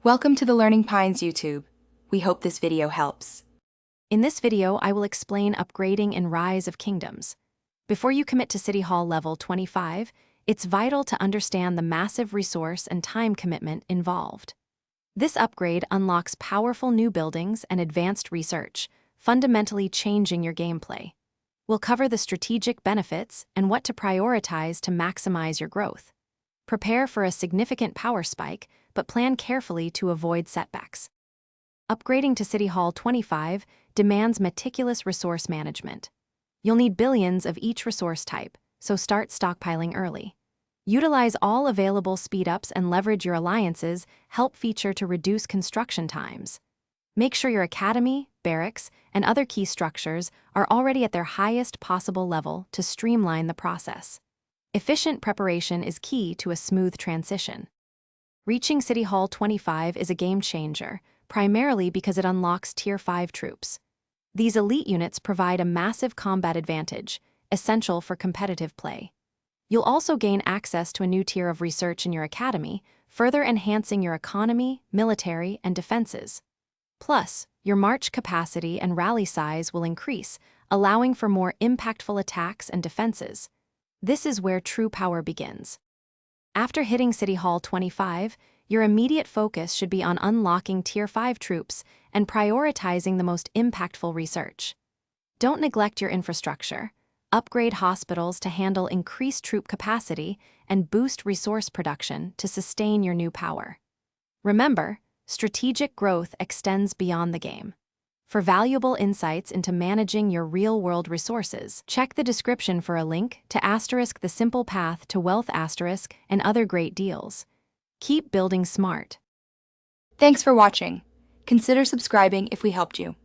Welcome to the Learning Pines YouTube. We hope this video helps. In this video, I will explain upgrading in Rise of Kingdoms. Before you commit to City Hall level 25, it's vital to understand the massive resource and time commitment involved. This upgrade unlocks powerful new buildings and advanced research, fundamentally changing your gameplay. We'll cover the strategic benefits and what to prioritize to maximize your growth. Prepare for a significant power spike, but plan carefully to avoid setbacks. Upgrading to City Hall 25 demands meticulous resource management. You'll need billions of each resource type, so start stockpiling early. Utilize all available speed-ups and leverage your alliances, help feature to reduce construction times. Make sure your academy, barracks, and other key structures are already at their highest possible level to streamline the process. Efficient preparation is key to a smooth transition. Reaching City Hall 25 is a game changer, primarily because it unlocks Tier 5 troops. These elite units provide a massive combat advantage, essential for competitive play. You'll also gain access to a new tier of research in your academy, further enhancing your economy, military, and defenses. Plus, your march capacity and rally size will increase, allowing for more impactful attacks and defenses. This is where true power begins. After hitting City Hall 25, your immediate focus should be on unlocking Tier 5 troops and prioritizing the most impactful research. Don't neglect your infrastructure. Upgrade hospitals to handle increased troop capacity and boost resource production to sustain your new power. Remember, strategic growth extends beyond the game. For valuable insights into managing your real-world resources, check the description for a link to *The Simple Path to Wealth * and other great deals. Keep building smart. Thanks for watching. Consider subscribing if we helped you.